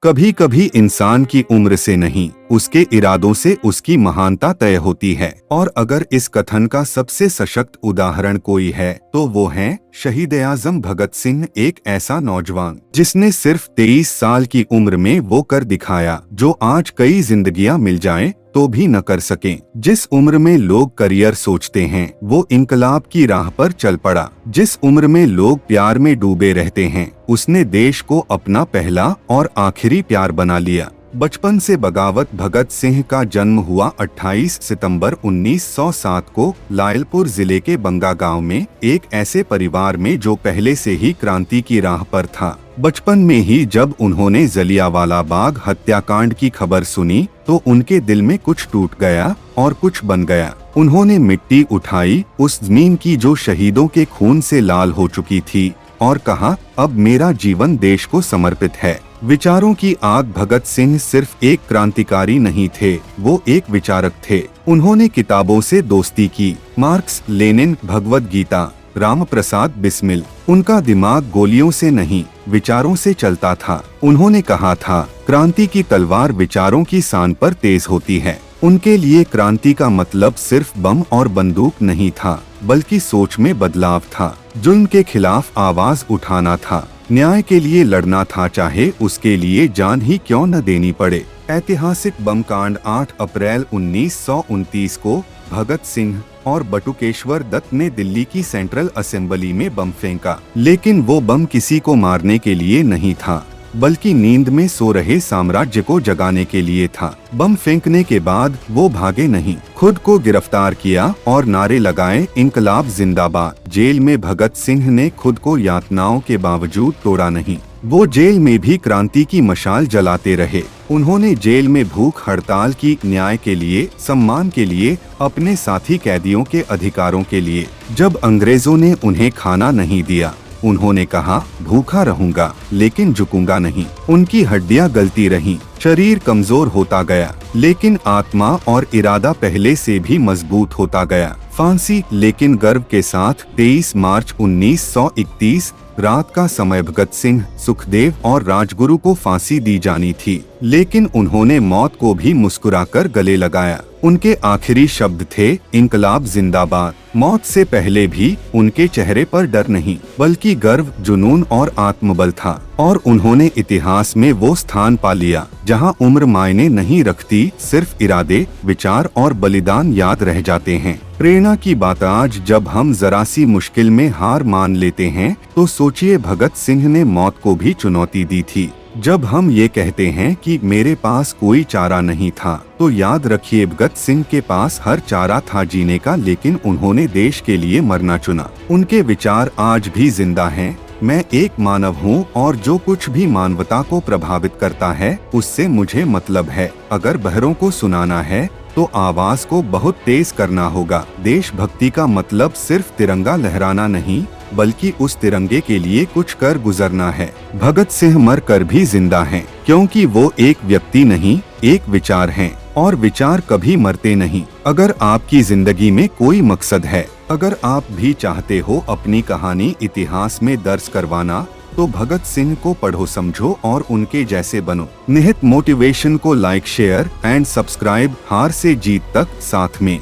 कभी कभी इंसान की उम्र से नहीं, उसके इरादों से उसकी महानता तय होती है। और अगर इस कथन का सबसे सशक्त उदाहरण कोई है तो वो है शहीद आजम भगत सिंह, एक ऐसा नौजवान जिसने सिर्फ 23 साल की उम्र में वो कर दिखाया जो आज कई जिंदगियां मिल जाएं तो भी न कर सकें। जिस उम्र में लोग करियर सोचते हैं वो इनकलाब की राह पर चल पड़ा। जिस उम्र में लोग प्यार में डूबे रहते हैं उसने देश को अपना पहला और आखिरी प्यार बना लिया। बचपन से बगावत भगत सिंह का जन्म हुआ 28 सितंबर 1907 को लायलपुर जिले के बंगा गांव में, एक ऐसे परिवार में जो पहले से ही क्रांति की राह पर था। बचपन में ही जब उन्होंने जलियांवाला बाग हत्याकांड की खबर सुनी तो उनके दिल में कुछ टूट गया और कुछ बन गया। उन्होंने मिट्टी उठाई उस जमीन की जो शहीदों के खून से लाल हो चुकी थी और कहा, अब मेरा जीवन देश को समर्पित है। विचारों की आग भगत सिंह सिर्फ एक क्रांतिकारी नहीं थे, वो एक विचारक थे। उन्होंने किताबों से दोस्ती की, मार्क्स, लेनिन, भगवद गीता, राम प्रसाद बिस्मिल। उनका दिमाग गोलियों से नहीं, विचारों से चलता था। उन्होंने कहा था, क्रांति की तलवार विचारों की सान पर तेज होती है। उनके लिए क्रांति का मतलब सिर्फ बम और बंदूक नहीं था, बल्कि सोच में बदलाव था। जुल्म के खिलाफ आवाज उठाना था, न्याय के लिए लड़ना था, चाहे उसके लिए जान ही क्यों न देनी पड़े। ऐतिहासिक बम कांड 8 अप्रैल 1929 को भगत सिंह और बटुकेश्वर दत्त ने दिल्ली की सेंट्रल असेंबली में बम फेंका। लेकिन वो बम किसी को मारने के लिए नहीं था, बल्कि नींद में सो रहे साम्राज्य को जगाने के लिए था। बम फेंकने के बाद वो भागे नहीं, खुद को गिरफ्तार किया और नारे लगाए, इनकलाब जिंदाबाद। जेल में भगत सिंह ने खुद को यातनाओं के बावजूद तोड़ा नहीं। वो जेल में भी क्रांति की मशाल जलाते रहे। उन्होंने जेल में भूख हड़ताल की, न्याय के लिए, सम्मान के लिए, अपने साथी कैदियों के अधिकारों के लिए। जब अंग्रेजों ने उन्हें खाना नहीं दिया, उन्होंने कहा, भूखा रहूंगा लेकिन झुकूंगा नहीं। उनकी हड्डियां गलती रहीं, शरीर कमजोर होता गया, लेकिन आत्मा और इरादा पहले से भी मजबूत होता गया। फांसी, लेकिन गर्व के साथ 23 मार्च 1931 रात का समय भगत सिंह, सुखदेव और राजगुरु को फांसी दी जानी थी, लेकिन उन्होंने मौत को भी मुस्कुराकर गले लगाया। उनके आखिरी शब्द थे, इनकलाब जिंदाबाद। मौत से पहले भी उनके चेहरे पर डर नहीं, बल्कि गर्व, जुनून और आत्मबल था। और उन्होंने इतिहास में वो स्थान पा लिया जहां उम्र मायने नहीं रखती, सिर्फ इरादे, विचार और बलिदान याद रह जाते हैं। प्रेरणा की बात, आज जब हम जरा सी मुश्किल में हार मान लेते हैं तो सोचिए भगत सिंह ने मौत को भी चुनौती दी थी। जब हम ये कहते हैं कि मेरे पास कोई चारा नहीं था, तो याद रखिए भगत सिंह के पास हर चारा था जीने का, लेकिन उन्होंने देश के लिए मरना चुना। उनके विचार आज भी जिंदा हैं। मैं एक मानव हूँ और जो कुछ भी मानवता को प्रभावित करता है उससे मुझे मतलब है। अगर बहरों को सुनाना है तो आवाज को बहुत तेज करना होगा। देशभक्ति का मतलब सिर्फ तिरंगा लहराना नहीं, बल्कि उस तिरंगे के लिए कुछ कर गुजरना है। भगत सिंह मर कर भी जिंदा हैं, क्योंकि वो एक व्यक्ति नहीं, एक विचार हैं, और विचार कभी मरते नहीं। अगर आपकी जिंदगी में कोई मकसद है, अगर आप भी चाहते हो अपनी कहानी इतिहास में दर्ज करवाना, तो भगत सिंह को पढ़ो, समझो और उनके जैसे बनो। निहित मोटिवेशन को लाइक, शेयर एंड सब्सक्राइब। हार से जीत तक साथ में।